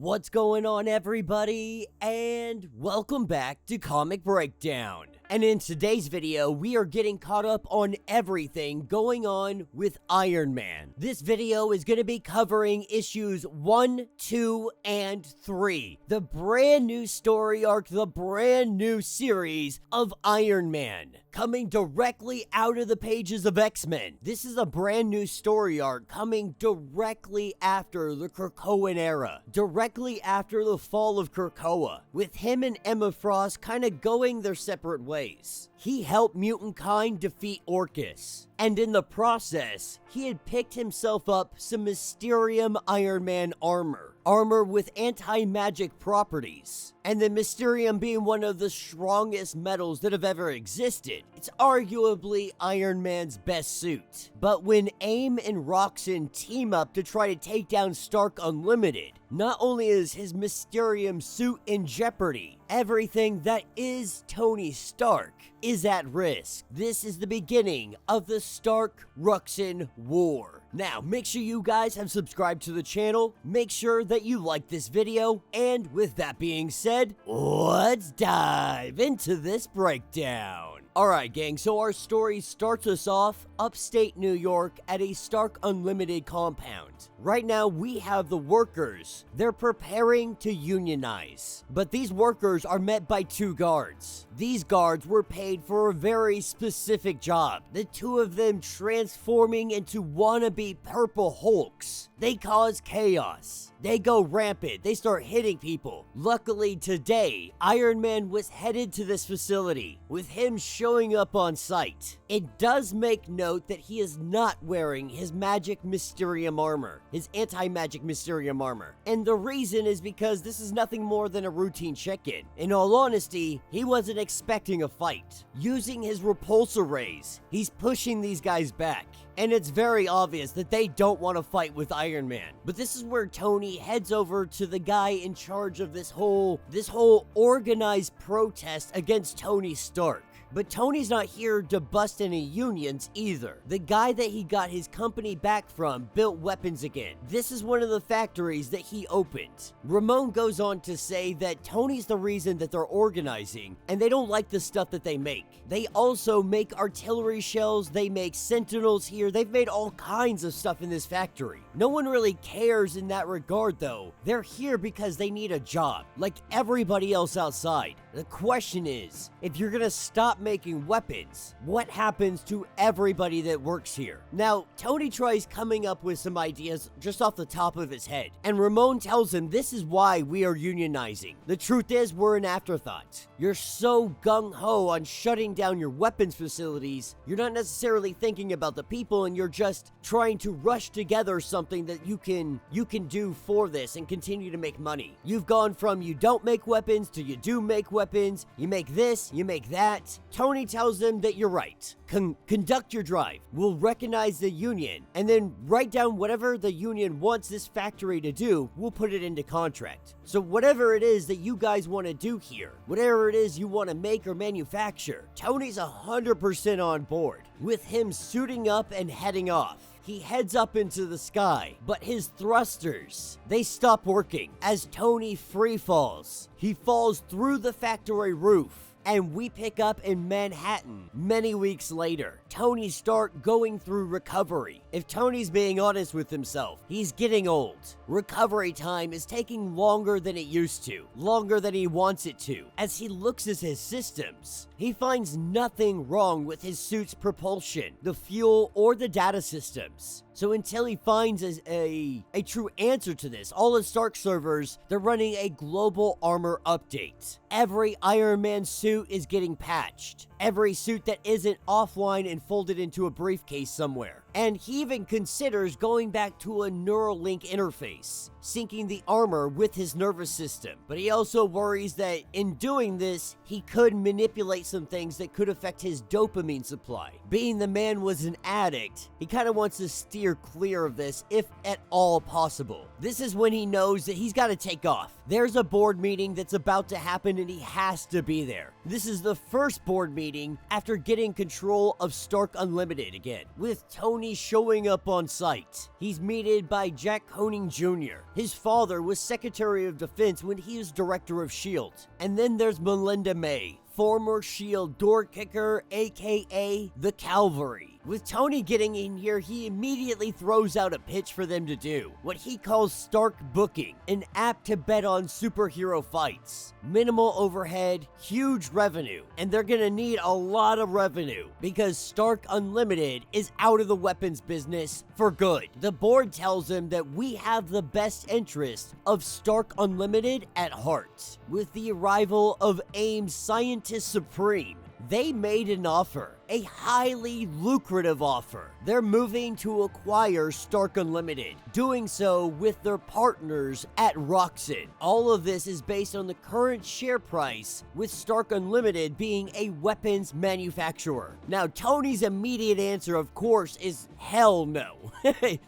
What's going on, everybody, and welcome back to Comic Breakdown. And in today's video, we are getting caught up on everything going on with Iron Man. This video is going to be covering issues 1, 2, and 3. The brand new story arc, the brand new series of Iron Man, coming directly out of the pages of X-Men. This is a brand new story arc coming directly after the Krakoan era, directly after the Fall of Krakoa, with him and Emma Frost kind of going their separate ways. He helped mutant kind defeat Orcus, and in the process, he had picked himself up some Mysterium Iron Man armor with anti-magic properties. And the Mysterium being one of the strongest metals that have ever existed, it's arguably Iron Man's best suit. But when AIM and Roxxon team up to try to take down Stark Unlimited, not only is his Mysterium suit in jeopardy, everything that is Tony Stark is at risk. This is the beginning of the Stark-Roxxon War. Now, make sure you guys have subscribed to the channel, make sure that you like this video, and with that being said, let's dive into this breakdown. Alright gang, so our story starts us off upstate New York at a Stark Unlimited compound. Right now we have the workers. They're preparing to unionize. But these workers are met by two guards. These guards were paid for a very specific job. The two of them transforming into wannabe Purple Hulks. They cause chaos. They go rampant. They start hitting people. Luckily today, Iron Man was headed to this facility, with him showing up on site. It does make note that he is not wearing his magic Mysterium armor, his anti-magic Mysterium armor. And the reason is because this is nothing more than a routine check-in. In all honesty, he wasn't expecting a fight. Using his repulsor rays, he's pushing these guys back. And it's very obvious that they don't want to fight with Iron Man. But this is where Tony heads over to the guy in charge of this whole organized protest against Tony Stark. But Tony's not here to bust any unions either. The guy that he got his company back from built weapons again. This is one of the factories that he opened. Ramon goes on to say that Tony's the reason that they're organizing, and they don't like the stuff that they make. They also make artillery shells, they make sentinels here, they've made all kinds of stuff in this factory. No one really cares in that regard though. They're here because they need a job, like everybody else outside. The question is, if you're gonna stop making weapons, what happens to everybody that works here? Now, Tony tries coming up with some ideas just off the top of his head, and Ramon tells him this is why we are unionizing. The truth is, we're an afterthought. You're so gung-ho on shutting down your weapons facilities, you're not necessarily thinking about the people, and you're just trying to rush together something that you can do for this and continue to make money. You've gone from you don't make weapons to you do make weapons, you make this, you make that. Tony tells them that you're right. Conduct your drive. We'll recognize the union, and then write down whatever the union wants this factory to do, we'll put it into contract. So whatever it is that you guys want to do here, whatever it is you want to make or manufacture, Tony's 100% on board, with him suiting up and heading off. He heads up into the sky, but his thrusters, they stop working as Tony free falls. He falls through the factory roof. And we pick up in Manhattan many weeks later. Tony Stark going through recovery. If Tony's being honest with himself, he's getting old. Recovery time is taking longer than it used to, longer than he wants it to. As he looks at his systems, he finds nothing wrong with his suit's propulsion, the fuel, or the data systems. So until he finds a true answer to this, all his Stark servers, they're running a global armor update. Every Iron Man suit is getting patched. Every suit that isn't offline and folded into a briefcase somewhere. And he even considers going back to a Neuralink interface, syncing the armor with his nervous system. But he also worries that in doing this, he could manipulate some things that could affect his dopamine supply. Being the man was an addict, he kind of wants to steer clear of this if at all possible. This is when he knows that he's got to take off. There's a board meeting that's about to happen and he has to be there. This is the first board meeting after getting control of Stark Unlimited again, with Tony Tony showing up on site. He's meted by Jack Honing Jr. His father was Secretary of Defense when he was Director of S.H.I.E.L.D. And then there's Melinda May, former S.H.I.E.L.D. door kicker, aka the Cavalry. With Tony getting in here, he immediately throws out a pitch for them to do, what he calls Stark Booking, an app to bet on superhero fights. Minimal overhead, huge revenue, and they're gonna need a lot of revenue because Stark Unlimited is out of the weapons business for good. The board tells them that we have the best interest of Stark Unlimited at heart. With the arrival of AIM's Scientist Supreme, they made an offer, a highly lucrative offer. They're moving to acquire Stark Unlimited, doing so with their partners at Roxxon. All of this is based on the current share price, with Stark Unlimited being a weapons manufacturer. Now, Tony's immediate answer, of course, is hell no.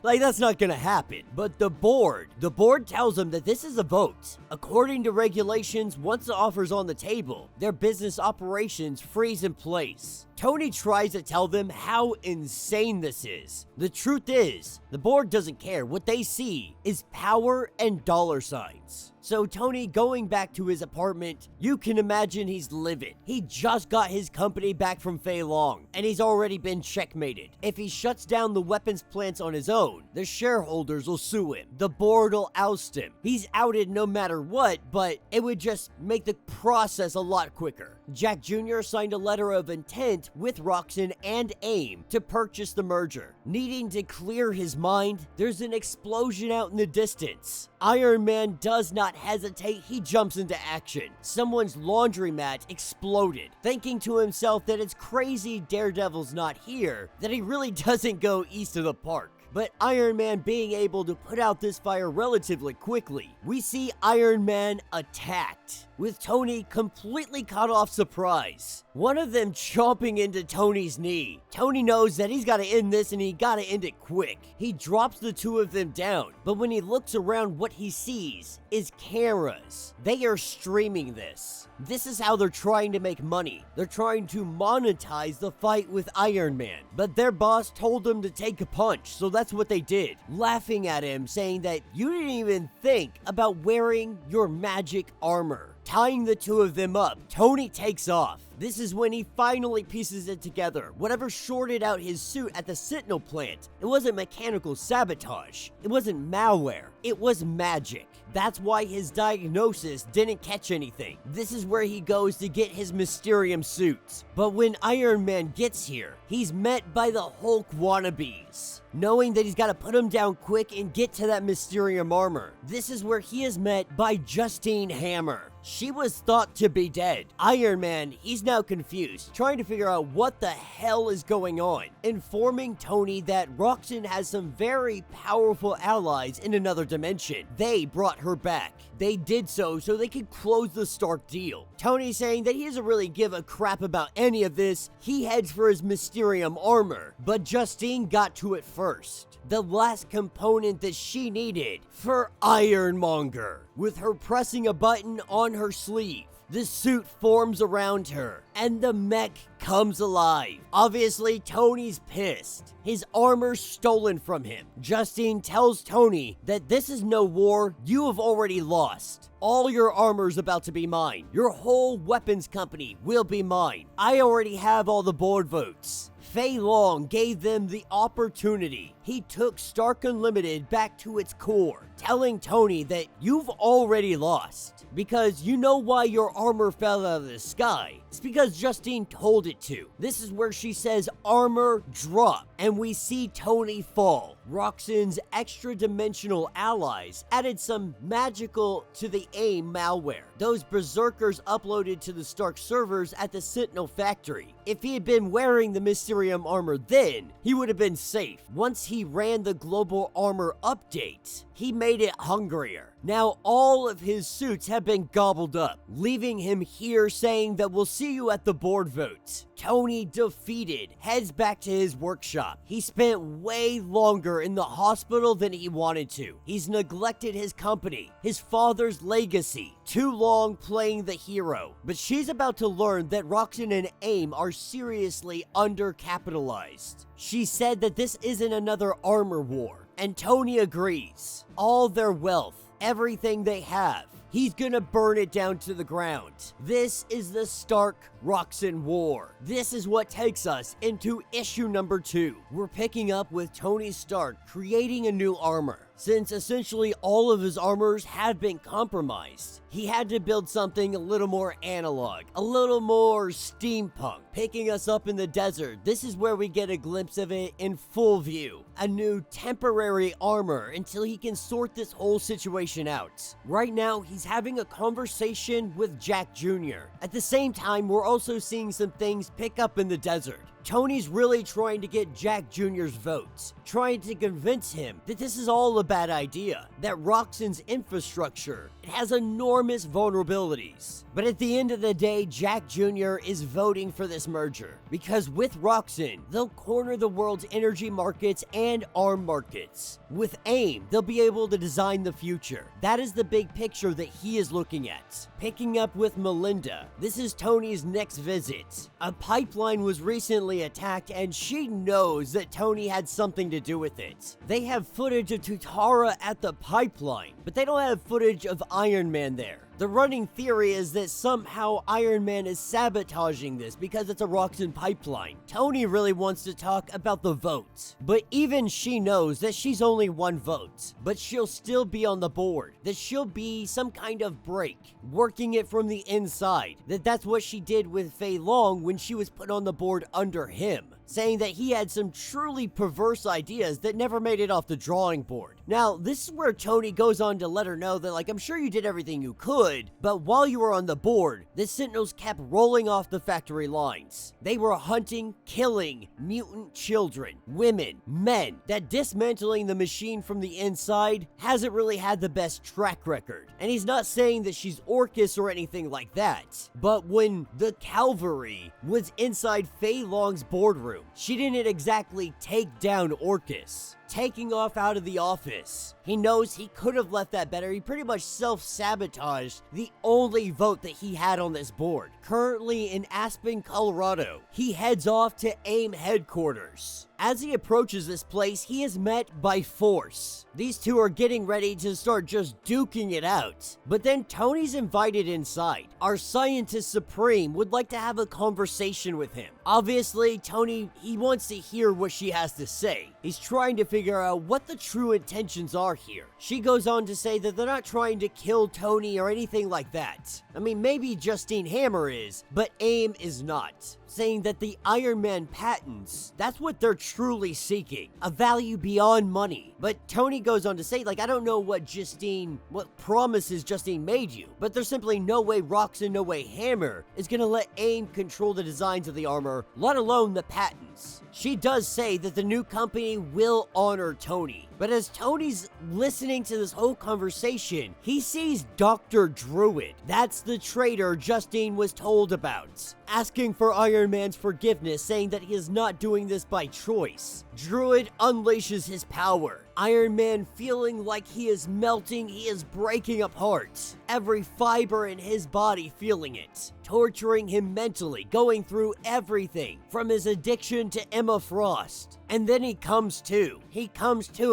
Like, that's not gonna happen. But the board tells them that this is a vote. According to regulations, once the offer's on the table, their business operations freeze in place. Tony tries to tell them how insane this is. The truth is, the board doesn't care. What they see is power and dollar signs. So Tony going back to his apartment, you can imagine he's livid. He just got his company back from Fei Long, and he's already been checkmated. If he shuts down the weapons plants on his own, the shareholders will sue him. The board will oust him. He's outed no matter what, but it would just make the process a lot quicker. Jack Jr. signed a letter of intent with Roxxon and AIM to purchase the merger. Needing to clear his mind, there's an explosion out in the distance. Iron Man does not hesitate, he jumps into action. Someone's laundromat exploded. Thinking to himself that it's crazy Daredevil's not here, that he really doesn't go east of the park. But Iron Man being able to put out this fire relatively quickly, we see Iron Man attacked, with Tony completely caught off surprise. One of them chomping into Tony's knee. Tony knows that he's got to end this and he got to end it quick. He drops the two of them down, but when he looks around, what he sees is cameras. They are streaming this. This is how they're trying to make money. They're trying to monetize the fight with Iron Man, but their boss told them to take a punch, so that's what they did, laughing at him, saying that you didn't even think about wearing your magic armor. Tying the two of them up, Tony takes off. This is when he finally pieces it together. Whatever shorted out his suit at the Sentinel plant, it wasn't mechanical sabotage. It wasn't malware. It was magic. That's why his diagnosis didn't catch anything. This is where he goes to get his Mysterium suit. But when Iron Man gets here, he's met by the Hulk wannabes. Knowing that he's got to put him down quick and get to that Mysterium armor. This is where he is met by Justine Hammer. She was thought to be dead. Iron Man, he's now confused, trying to figure out what the hell is going on, informing Tony that Roxxon has some very powerful allies in another dimension. They brought her back. They did so they could close the Stark deal. Tony saying that he doesn't really give a crap about any of this. He heads for his Mysterium armor, but Justine got to it first. The last component that she needed for Ironmonger. With her pressing a button on her sleeve, the suit forms around her, and the mech comes alive. Obviously, Tony's pissed. His armor's stolen from him. Justine tells Tony that this is no war, you have already lost. All your armor's about to be mine. Your whole weapons company will be mine. I already have all the board votes. Fei Long gave them the opportunity. He took Stark Unlimited back to its core, telling Tony that you've already lost. Because you know why your armor fell out of the sky. It's because Justine told it to. This is where she says armor drop, and we see Tony fall. Roxxon's extra-dimensional allies added some magical to the AIM malware. Those berserkers uploaded to the Stark servers at the Sentinel factory. If he had been wearing the Mysterium armor then, he would have been safe. Once he ran the global armor update, he made it hungrier. Now all of his suits have been gobbled up, leaving him here saying that we'll see you at the board vote. Tony, defeated, heads back to his workshop. He spent way longer in the hospital than he wanted to. He's neglected his company, his father's legacy, too long playing the hero. But she's about to learn that Roxanne and AIM are seriously undercapitalized. She said that this isn't another armor war, and Tony agrees. All their wealth, everything they have, he's gonna burn it down to the ground. This is the Stark-Roxanne War. This is what takes us into issue number 2. We're picking up with Tony Stark creating a new armor. Since essentially all of his armors have been compromised, he had to build something a little more analog, a little more steampunk. Picking us up in the desert, this is where we get a glimpse of it in full view. A new temporary armor until he can sort this whole situation out. Right now, he's having a conversation with Jack Jr. At the same time, we're also seeing some things pick up in the desert. Tony's really trying to get Jack Jr.'s vote, trying to convince him that this is all a bad idea, that Roxanne's infrastructure, it has enormous vulnerabilities. But at the end of the day, Jack Jr. is voting for this merger, because with Roxanne, they'll corner the world's energy markets and arm markets. With AIM, they'll be able to design the future. That is the big picture that he is looking at. Picking up with Melinda, this is Tony's next visit. A pipeline was recently attacked, and she knows that Tony had something to do with it. They have footage of Tutara at the pipeline, but they don't have footage of Iron Man there. The running theory is that somehow Iron Man is sabotaging this because it's a Roxanne pipeline. Tony really wants to talk about the vote, but even she knows that she's only one vote, but she'll still be on the board, that she'll be some kind of break, working it from the inside, that's what she did with Fei Long when she was put on the board under him, saying that he had some truly perverse ideas that never made it off the drawing board. Now, this is where Tony goes on to let her know that, I'm sure you did everything you could, but while you were on the board, the Sentinels kept rolling off the factory lines. They were hunting, killing mutant children, women, men, that dismantling the machine from the inside hasn't really had the best track record. And he's not saying that she's Orcus or anything like that, but when the cavalry was inside Fei Long's boardroom, she didn't exactly take down Orcus. Taking off out of the office, he knows he could have left that better. He pretty much self-sabotaged the only vote that he had on this board. Currently in Aspen, Colorado, he heads off to AIM headquarters. As he approaches this place, he is met by Force. These two are getting ready to start just duking it out. But then Tony's invited inside. Our Scientist Supreme would like to have a conversation with him. Obviously, Tony, he wants to hear what she has to say. He's trying to figure out what the true intentions are here. She goes on to say that they're not trying to kill Tony or anything like that. I mean, maybe Justine Hammer is, but AIM is not. Saying that the Iron Man patents, that's what they're truly seeking. A value beyond money. But Tony goes on to say, I don't know what promises Justine made you, but there's simply no way Roxanne, no way Hammer is gonna let AIM control the designs of the armor, let alone the patents. She does say that the new company will honor Tony. But as Tony's listening to this whole conversation, he sees Dr. Druid. That's the traitor Justine was told about, asking for Iron Man's forgiveness, saying that he is not doing this by choice. Druid unleashes his power. Iron Man feeling like he is melting, he is breaking apart. Every fiber in his body feeling it. Torturing him mentally, going through everything, from his addiction to Emma Frost. And then he comes to.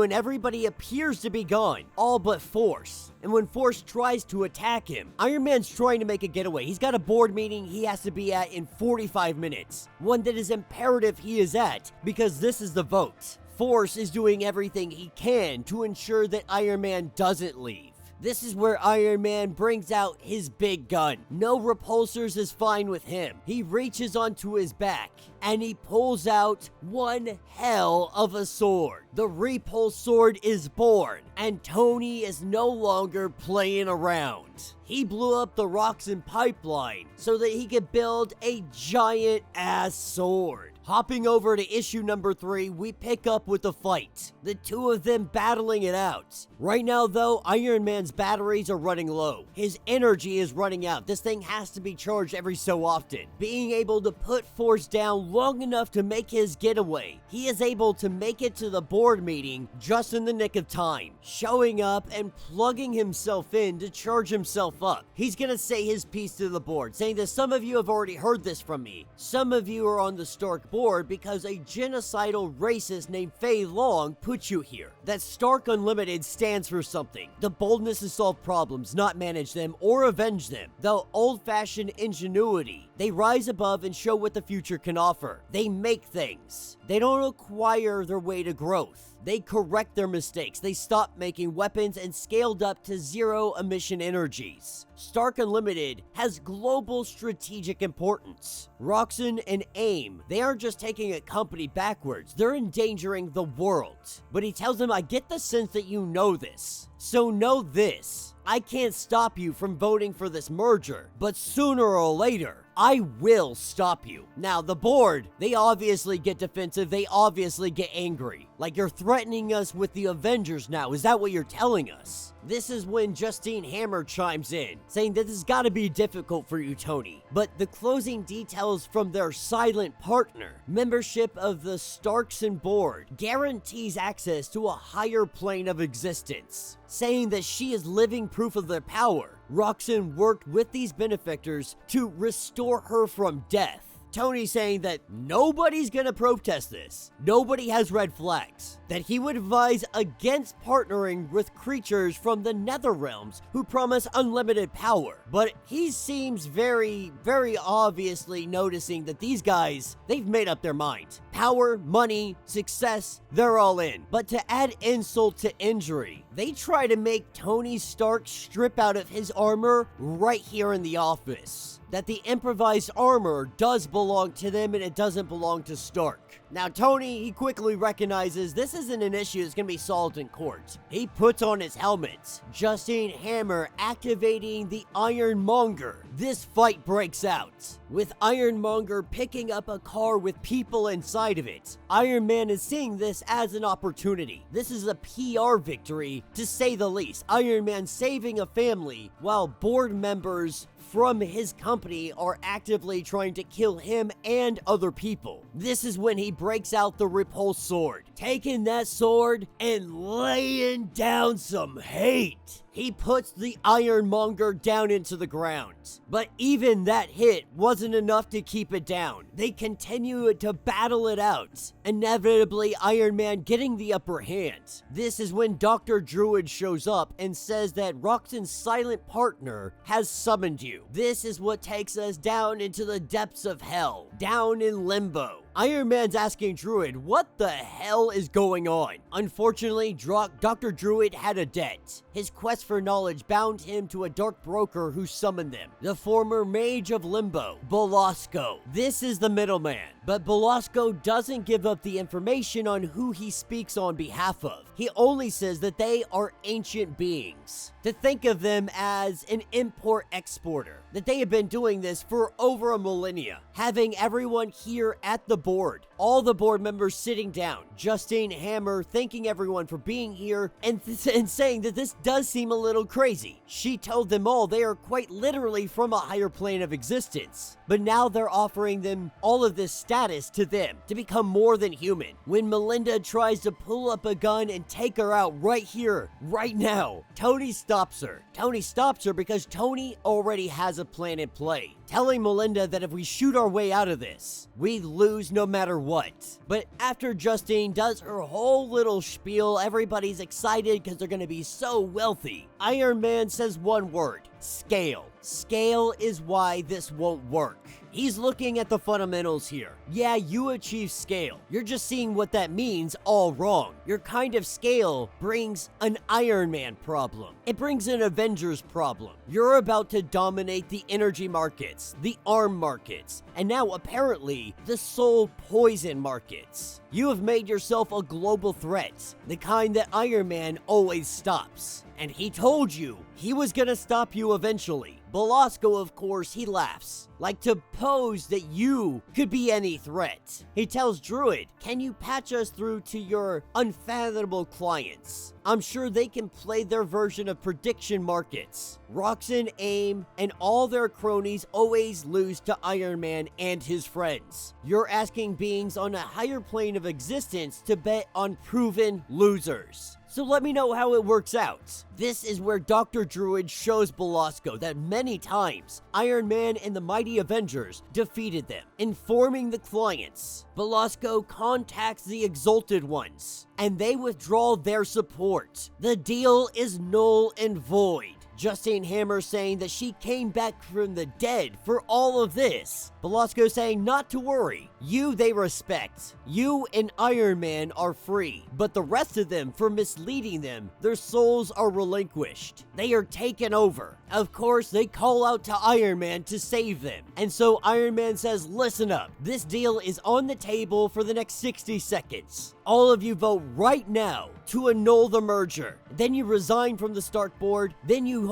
And everybody appears to be gone, all but Force. And when Force tries to attack him, Iron Man's trying to make a getaway. He's got a board meeting he has to be at in 45 minutes. One that is imperative he is at, because this is the vote. Force is doing everything he can to ensure that Iron Man doesn't leave. This is where Iron Man brings out his big gun. No repulsors is fine with him. He reaches onto his back and he pulls out one hell of a sword. The repulse sword is born, and Tony is no longer playing around. He blew up the Roxanne pipeline so that he could build a giant ass sword. Hopping over to issue number 3, we pick up with the fight. The two of them battling it out. Right now though, Iron Man's batteries are running low. His energy is running out. This thing has to be charged every so often. Being able to put force down long enough to make his getaway, he is able to make it to the board meeting just in the nick of time, showing up and plugging himself in to charge himself up. He's gonna say his piece to the board, saying that some of you have already heard this from me. Some of you are on the Stark board because a genocidal racist named Fei Long put you here. That Stark Unlimited stands for something. The boldness to solve problems, not manage them or avenge them. The old-fashioned ingenuity. They rise above and show what the future can offer. They make things. They don't acquire their way to growth. They correct their mistakes. They stopped making weapons and scaled up to zero-emission energies. Stark Unlimited has global strategic importance. Roxxon and AIM, they aren't just taking a company backwards, they're endangering the world. But he tells them, I get the sense that you know this. So know this, I can't stop you from voting for this merger, but sooner or later, I will stop you. Now, the board, they obviously get defensive, they obviously get angry. Like, you're threatening us with the Avengers now, is that what you're telling us? This is when Justine Hammer chimes in, saying that this has got to be difficult for you, Tony. But the closing details from their silent partner, membership of the Starkson board, guarantees access to a higher plane of existence, saying that she is living proof of their power. Roxxon worked with these benefactors to restore her from death. Tony saying that nobody's gonna protest this. Nobody has red flags. That he would advise against partnering with creatures from the Nether Realms who promise unlimited power. But he seems very obviously noticing that these guys, they've made up their mind. Power, money, success, they're all in. But to add insult to injury, they try to make Tony Stark strip out of his armor right here in the office. That the improvised armor does belong to them and it doesn't belong to Stark. Now Tony, he quickly recognizes this isn't an issue that's going to be solved in court. He puts on his helmet. Justine Hammer activating the Ironmonger. This fight breaks out, with Ironmonger picking up a car with people inside of it. Iron Man is seeing this as an opportunity. This is a PR victory, to say the least. Iron Man saving a family, while board members from his company are actively trying to kill him and other people. This is when he breaks out the Repulse sword, taking that sword and laying down some hate. He puts the Ironmonger down into the ground. But even that hit wasn't enough to keep it down. They continue to battle it out, inevitably Iron Man getting the upper hand. This is when Dr. Druid shows up and says that Roxxon's silent partner has summoned you. This is what takes us down into the depths of hell, down in limbo. Iron Man's asking Druid, what the hell is going on? Unfortunately, Dr. Druid had a debt. His quest for knowledge bound him to a dark broker who summoned them, the former mage of Limbo, Belasco. This is the middleman, but Belasco doesn't give up the information on who he speaks on behalf of. He only says that they are ancient beings, to think of them as an import-exporter, that they have been doing this for over a millennia, having everyone here at the board, all the board members sitting down, Justine Hammer thanking everyone for being here and saying that this does seem a little crazy. She told them all they are quite literally from a higher plane of existence, but now they're offering them all of this status to them to become more than human. When Melinda tries to pull up a gun and take her out right here, right now, Tony stops her. Tony stops her because Tony already has a plan in play, telling Melinda that if we shoot our way out of this, we lose no matter what. But after Justine does her whole little spiel, everybody's excited because they're going to be so wealthy. Iron Man says one word: scale. Scale is why this won't work. He's looking at the fundamentals here. Yeah, you achieve scale. You're just seeing what that means all wrong. Your kind of scale brings an Iron Man problem. It brings an Avengers problem. You're about to dominate the energy markets, the arm markets, and now apparently the soul poison markets. You have made yourself a global threat, the kind that Iron Man always stops. And he told you he was gonna stop you eventually. Belasco, of course, he laughs, like to pose that you could be any threat. He tells Druid, can you patch us through to your unfathomable clients? I'm sure they can play their version of prediction markets. Roxanne, AIM, and all their cronies always lose to Iron Man and his friends. You're asking beings on a higher plane of existence to bet on proven losers. So let me know how it works out. This is where Dr. Druid shows Belasco that many times Iron Man and the Mighty Avengers defeated them, informing the clients. Belasco contacts the Exalted Ones, and they withdraw their support. The deal is null and void. Justine Hammer saying that she came back from the dead for all of this. Belasco saying not to worry. You they respect. You and Iron Man are free. But the rest of them, for misleading them, their souls are relinquished. They are taken over. Of course, they call out to Iron Man to save them. And so Iron Man says, listen up. This deal is on the table for the next 60 seconds. All of you vote right now to annul the merger. Then you resign from the Stark board. Then you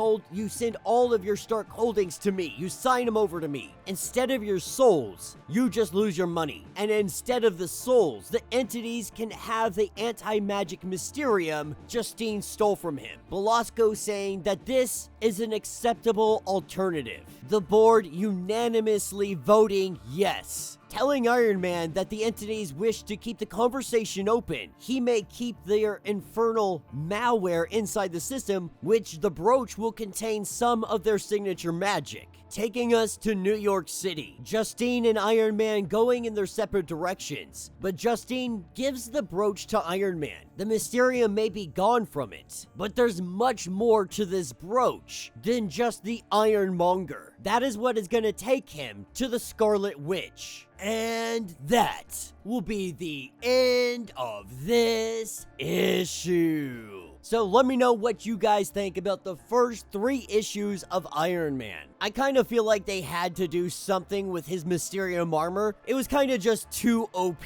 send all of your Stark holdings to me. You sign them over to me. Instead of your souls, you just lose your money. And instead of the souls, the entities can have the anti-magic Mysterium Justine stole from him. Belasco saying that this is an acceptable alternative. The board unanimously voting yes, telling Iron Man that the entities wish to keep the conversation open. He may keep their infernal malware inside the system, which the brooch will contain some of their signature magic. Taking us to New York City. Justine and Iron Man going in their separate directions, but Justine gives the brooch to Iron Man. The Mysterium may be gone from it, but there's much more to this brooch than just the Ironmonger. That is what is going to take him to the Scarlet Witch. And that will be the end of this issue. So let me know what you guys think about the first 3 issues of Iron Man. I kind of feel like they had to do something with his Mysterium armor. It was kind of just too OP.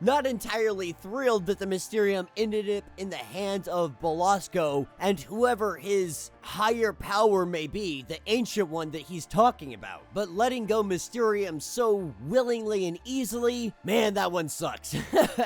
Not entirely thrilled that the Mysterium ended up in the hands of Belasco and whoever his higher power may be, the ancient one that he's talking about. But letting go Mysterium so willingly and easily, man, that one sucks.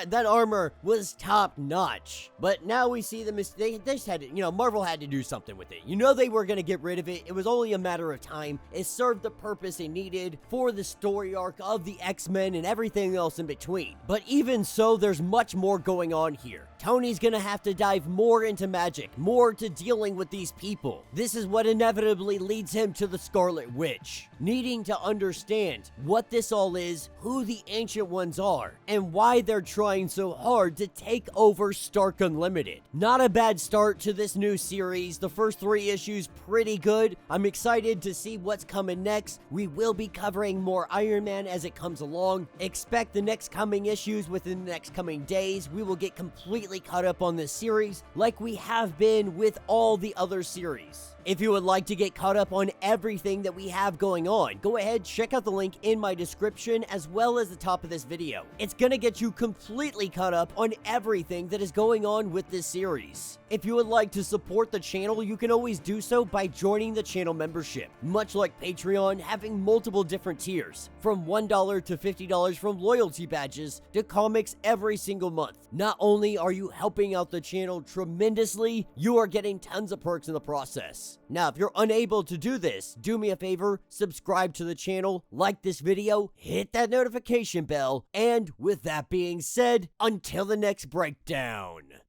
That armor was top notch. But now we see the they just had to, Marvel had to do something with it. They were going to get rid of it. It was only a matter of time. It served the purpose it needed for the story arc of the X-Men and everything else in between. But even so, there's much more going on here. Tony's gonna have to dive more into magic, more to dealing with these people. This is what inevitably leads him to the Scarlet Witch, needing to understand what this all is, who the Ancient Ones are, and why they're trying so hard to take over Stark Unlimited. Not a bad start to this new series. The first 3 issues pretty good. I'm excited to see what's coming next. We will be covering more Iron Man as it comes along. Expect the next coming issues within the next coming days. We will get completely caught up on this series like we have been with all the other series. If you would like to get caught up on everything that we have going on, go ahead, check out the link in my description as well as the top of this video. It's gonna get you completely caught up on everything that is going on with this series. If you would like to support the channel, you can always do so by joining the channel membership. Much like Patreon, having multiple different tiers, from $1 to $50 from loyalty badges to comics every single month. Not only are you helping out the channel tremendously, you are getting tons of perks in the process. Now, if you're unable to do this, do me a favor, subscribe to the channel, like this video, hit that notification bell, and with that being said, until the next breakdown.